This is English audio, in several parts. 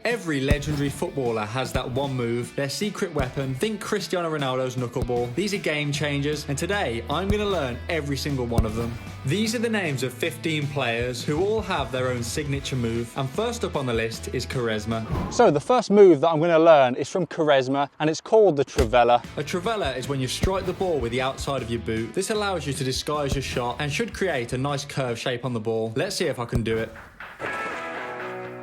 Every legendary footballer has that one move, their secret weapon. Think Cristiano Ronaldo's knuckleball. These are game changers, and today I'm going to learn every single one of them. These are the names of 15 players who all have their own signature move, and first up on the list is charisma. So the first move that I'm going to learn is from charisma, and it's called the trivela. A trivela is when you strike the ball with the outside of your boot. This allows you to disguise your shot and should create a nice curve shape on the ball. Let's see if I can do it.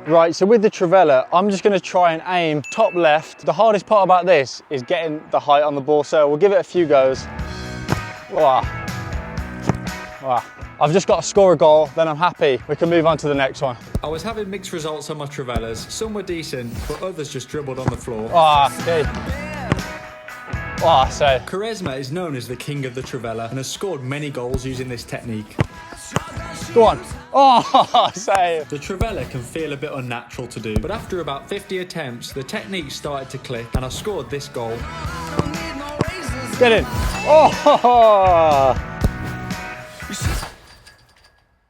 Right, so with the trivela, I'm just going to try and aim top left. The hardest part about this is getting the height on the ball, so we'll give it a few goes. Wow. Wow. I've just got to score a goal, then I'm happy. We can move on to the next one. I was having mixed results on my trivelas. Some were decent, but others just dribbled on the floor. Okay. So. Charisma is known as the king of the trivela and has scored many goals using this technique. Go on. Save. The trivela can feel a bit unnatural to do, but after about 50 attempts, the technique started to click and I scored this goal. Get in.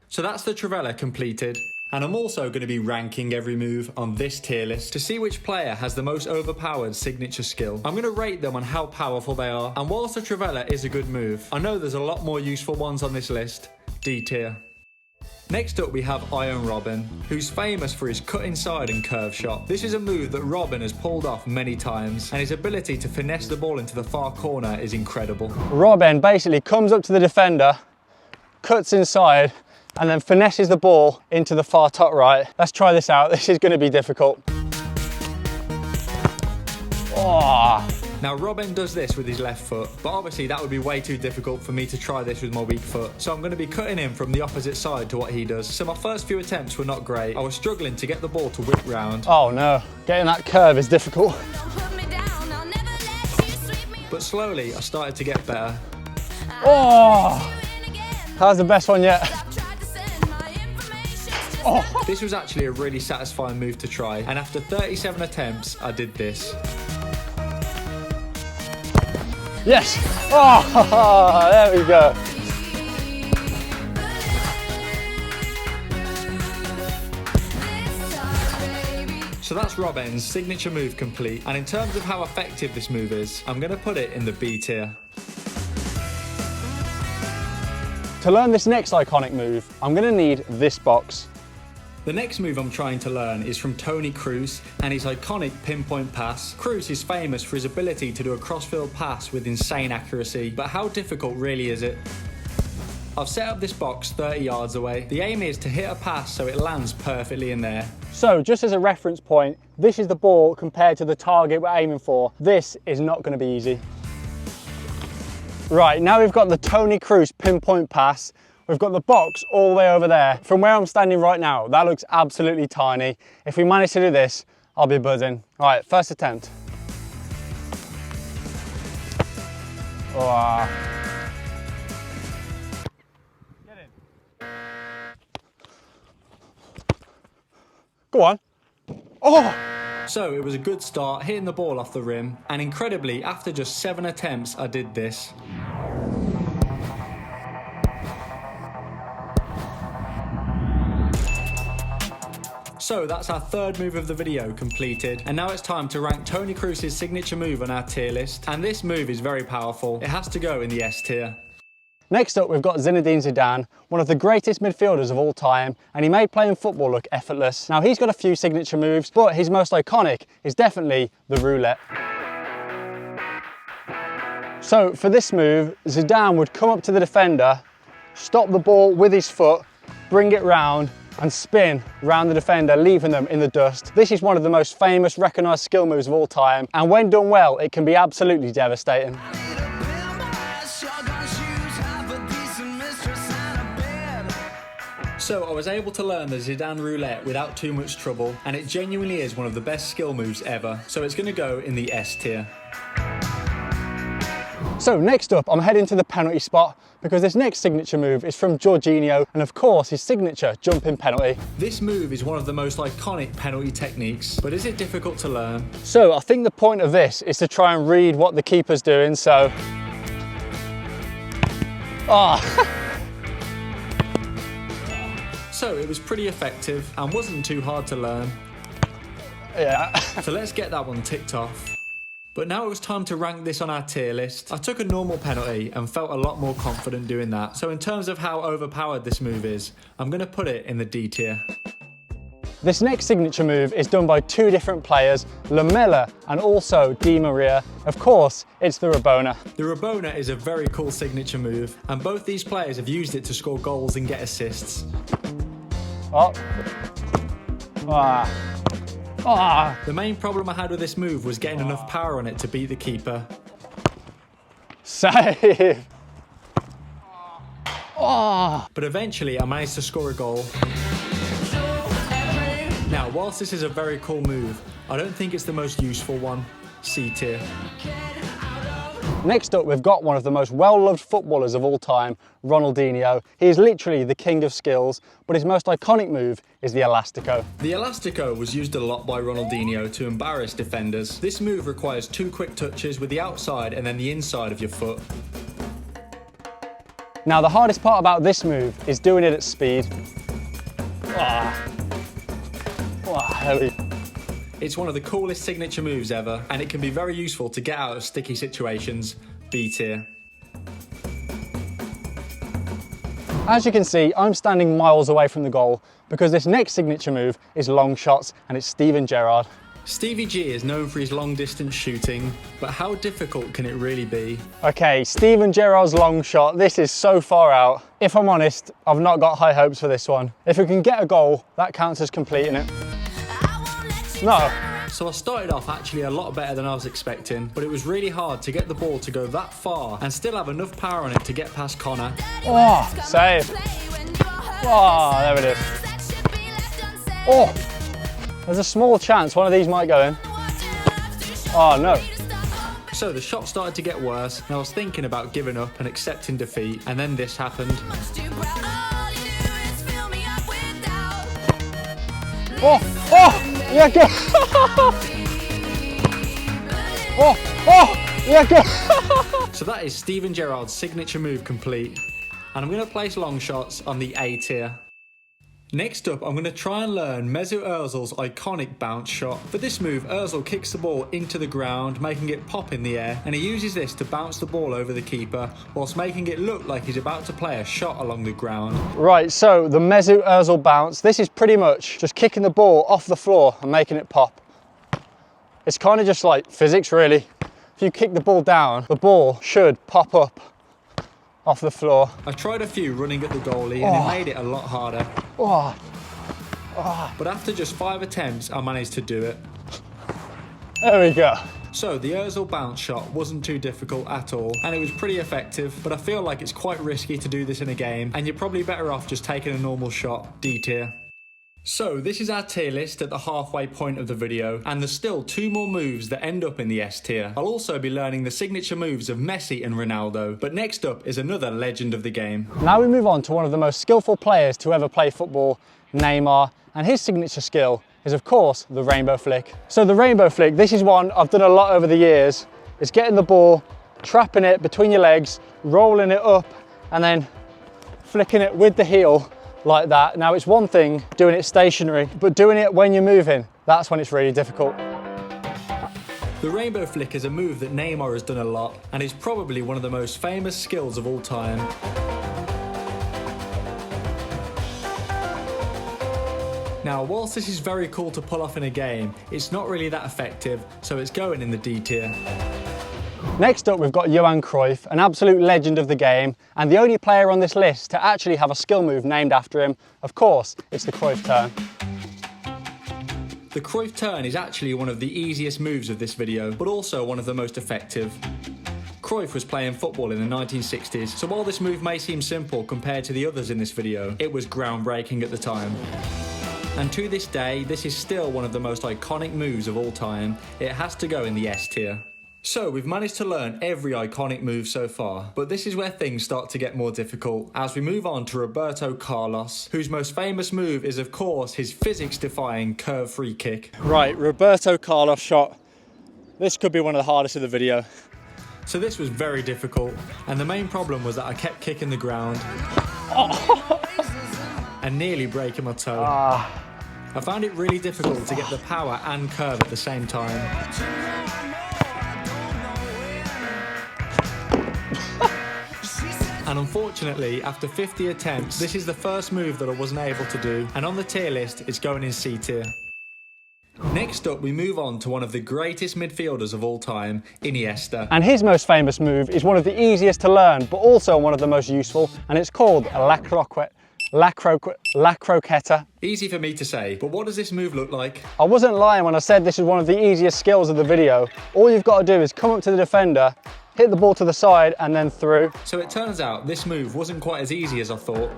So that's the trivela completed. And I'm also going to be ranking every move on this tier list to see which player has the most overpowered signature skill. I'm going to rate them on how powerful they are, and whilst the trivela is a good move, I know there's a lot more useful ones on this list. D tier. Next up we have Iron Robben, who's famous for his cut inside and curve shot. This is a move that Robben has pulled off many times, and his ability to finesse the ball into the far corner is incredible. Robben basically comes up to the defender, cuts inside, and then finesses the ball into the far top right. Let's try this out. This is going to be difficult. Now Robben does this with his left foot, but obviously that would be way too difficult for me to try this with my weak foot. So I'm going to be cutting in from the opposite side to what he does. So my first few attempts were not great. I was struggling to get the ball to whip round. Oh no, getting that curve is difficult. But slowly I started to get better. That was the best one yet. This was actually a really satisfying move to try, and after 37 attempts, I did this. Yes! There we go. So that's Robben's signature move complete, and in terms of how effective this move is, I'm going to put it in the B tier. To learn this next iconic move, I'm going to need this box. The next move I'm trying to learn is from Toni Kroos and his iconic pinpoint pass. Kroos is famous for his ability to do a crossfield pass with insane accuracy, but how difficult really is it? I've set up this box 30 yards away. The aim is to hit a pass so it lands perfectly in there. So just as a reference point, this is the ball compared to the target we're aiming for. This is not going to be easy. Right, now we've got the Toni Kroos pinpoint pass. We've got the box all the way over there. From where I'm standing right now, that looks absolutely tiny. If we manage to do this, I'll be buzzing. All right, first attempt. Wow. Get in. Go on. So it was a good start, hitting the ball off the rim, and incredibly, after just 7 attempts, I did this. So that's our third move of the video completed, and now it's time to rank Toni Kroos' signature move on our tier list, and this move is very powerful. It has to go in the S tier. Next up, we've got Zinedine Zidane, one of the greatest midfielders of all time, and he made playing football look effortless. Now, he's got a few signature moves, but his most iconic is definitely the roulette. So for this move, Zidane would come up to the defender, stop the ball with his foot, bring it round, and spin round the defender, leaving them in the dust. This is one of the most famous recognised skill moves of all time, and when done well, it can be absolutely devastating. So I was able to learn the Zidane roulette without too much trouble, and it genuinely is one of the best skill moves ever, so it's going to go in the S tier. So next up, I'm heading to the penalty spot because this next signature move is from Jorginho, and of course his signature jumping penalty. This move is one of the most iconic penalty techniques, but is it difficult to learn? So I think the point of this is to try and read what the keeper's doing, so... So it was pretty effective and wasn't too hard to learn. Yeah. So let's get that one ticked off. But now it was time to rank this on our tier list. I took a normal penalty and felt a lot more confident doing that. So in terms of how overpowered this move is, I'm going to put it in the D tier. This next signature move is done by two different players, Lamela and also Di Maria. Of course, it's the Rabona. The Rabona is a very cool signature move, and both these players have used it to score goals and get assists. Oh. Ah. Ah. The main problem I had with this move was getting enough power on it to beat the keeper. Save! Oh. But eventually I managed to score a goal. Now, whilst this is a very cool move, I don't think it's the most useful one. C tier. Next up, we've got one of the most well-loved footballers of all time, Ronaldinho. He is literally the king of skills, but his most iconic move is the elastico. The elastico was used a lot by Ronaldinho to embarrass defenders. This move requires two quick touches with the outside and then the inside of your foot. Now, the hardest part about this move is doing it at speed. Ah. It's one of the coolest signature moves ever, and it can be very useful to get out of sticky situations. B tier. As you can see, I'm standing miles away from the goal because this next signature move is long shots, and it's Steven Gerrard. Stevie G is known for his long distance shooting, but how difficult can it really be? Okay, Steven Gerrard's long shot, this is so far out. If I'm honest, I've not got high hopes for this one. If we can get a goal, that counts as completing it. No. So I started off actually a lot better than I was expecting, but it was really hard to get the ball to go that far and still have enough power on it to get past Connor. Oh, save. Oh, there it is. Oh, there's a small chance one of these might go in. Oh, no. So the shot started to get worse, and I was thinking about giving up and accepting defeat, and then this happened. Oh, oh! Yeah, go! Oh, yeah, go! So that is Steven Gerrard's signature move complete. And I'm going to place long shots on the A tier. Next up, I'm going to try and learn Mesut Özil's iconic bounce shot. For this move, Özil kicks the ball into the ground, making it pop in the air, and he uses this to bounce the ball over the keeper, whilst making it look like he's about to play a shot along the ground. Right, so the Mesut Özil bounce, this is pretty much just kicking the ball off the floor and making it pop. It's kind of just like physics, really. If you kick the ball down, the ball should pop up off the floor. I tried a few running at the goalie, and it made it a lot harder. Oh. But after just 5 attempts, I managed to do it. There we go. So the Özil bounce shot wasn't too difficult at all, and it was pretty effective, but I feel like it's quite risky to do this in a game, and you're probably better off just taking a normal shot. D tier. So this is our tier list at the halfway point of the video, and there's still 2 more moves that end up in the S tier. I'll also be learning the signature moves of Messi and Ronaldo, but next up is another legend of the game. Now we move on to one of the most skillful players to ever play football, Neymar, and his signature skill is of course the rainbow flick. So the rainbow flick, this is one I've done a lot over the years. It's getting the ball, trapping it between your legs, rolling it up, and then flicking it with the heel like that. Now it's one thing doing it stationary, but doing it when you're moving, that's when it's really difficult. The rainbow flick is a move that Neymar has done a lot, and is probably one of the most famous skills of all time. Now, whilst this is very cool to pull off in a game, it's not really that effective, so it's going in the D tier. Next up, we've got Johan Cruyff, an absolute legend of the game, and the only player on this list to actually have a skill move named after him. Of course, it's the Cruyff turn. The Cruyff turn is actually one of the easiest moves of this video, but also one of the most effective. Cruyff was playing football in the 1960s, so while this move may seem simple compared to the others in this video, it was groundbreaking at the time. And to this day, this is still one of the most iconic moves of all time. It has to go in the S tier. So we've managed to learn every iconic move so far, but this is where things start to get more difficult as we move on to Roberto Carlos, whose most famous move is of course his physics-defying curve free kick. Right, Roberto Carlos shot. This could be one of the hardest of the video. So this was very difficult, and the main problem was that I kept kicking the ground and nearly breaking my toe. I found it really difficult to get the power and curve at the same time. And unfortunately, after 50 attempts, this is the first move that I wasn't able to do, and on the tier list, it's going in C tier. Next up, we move on to one of the greatest midfielders of all time, Iniesta. And his most famous move is one of the easiest to learn, but also one of the most useful, and it's called la croqueta. Easy for me to say, but what does this move look like? I wasn't lying when I said this is one of the easiest skills of the video. All you've got to do is come up to the defender, hit the ball to the side, and then through. So it turns out this move wasn't quite as easy as I thought.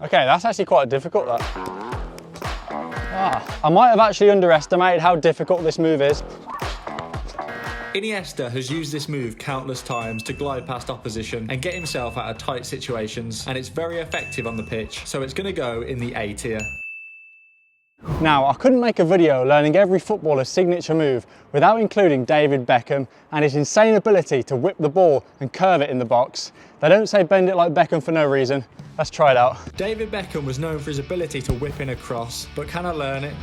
Okay, that's actually quite difficult, that. I might have actually underestimated how difficult this move is. Iniesta has used this move countless times to glide past opposition and get himself out of tight situations, and it's very effective on the pitch, so it's going to go in the A tier. Now, I couldn't make a video learning every footballer's signature move without including David Beckham and his insane ability to whip the ball and curve it in the box. They don't say bend it like Beckham for no reason. Let's try it out. David Beckham was known for his ability to whip in a cross, but can I learn it?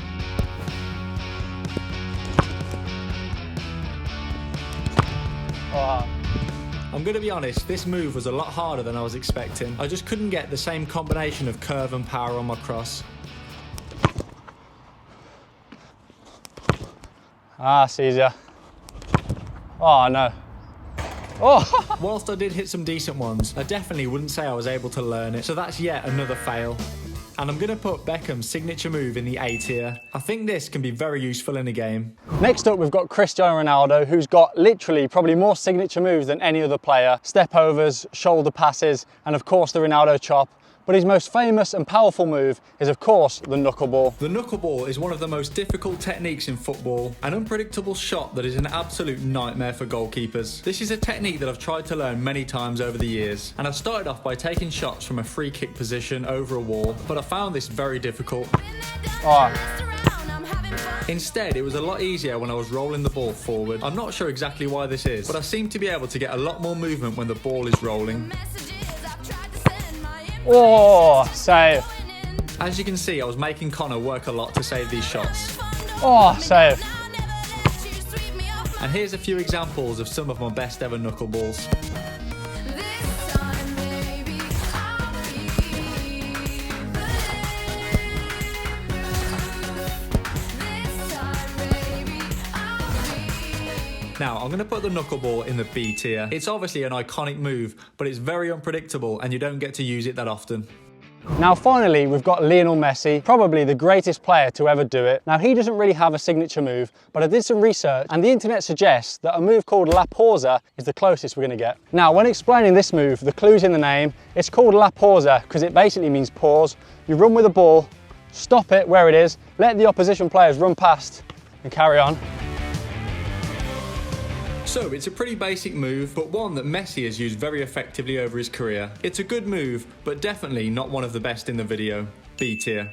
I'm going to be honest, this move was a lot harder than I was expecting. I just couldn't get the same combination of curve and power on my cross. It's easier. Oh no. Oh! Whilst I did hit some decent ones, I definitely wouldn't say I was able to learn it, so that's yet another fail. And I'm going to put Beckham's signature move in the A tier. I think this can be very useful in a game. Next up, we've got Cristiano Ronaldo, who's got literally probably more signature moves than any other player. Step overs, shoulder passes, and of course the Ronaldo chop. But his most famous and powerful move is of course the knuckleball. The knuckleball is one of the most difficult techniques in football, an unpredictable shot that is an absolute nightmare for goalkeepers. This is a technique that I've tried to learn many times over the years, and I started off by taking shots from a free kick position over a wall, but I found this very difficult. Instead, it was a lot easier when I was rolling the ball forward. I'm not sure exactly why this is, but I seem to be able to get a lot more movement when the ball is rolling. Oh, save. As you can see, I was making Connor work a lot to save these shots. Oh, save. And here's a few examples of some of my best ever knuckleballs. Now, I'm going to put the knuckleball in the B tier. It's obviously an iconic move, but it's very unpredictable and you don't get to use it that often. Now finally, we've got Lionel Messi, probably the greatest player to ever do it. Now he doesn't really have a signature move, but I did some research and the internet suggests that a move called la pausa is the closest we're going to get. Now when explaining this move, the clue's in the name. It's called la pausa because it basically means pause. You run with the ball, stop it where it is, let the opposition players run past and carry on. So it's a pretty basic move, but one that Messi has used very effectively over his career. It's a good move, but definitely not one of the best in the video. B tier.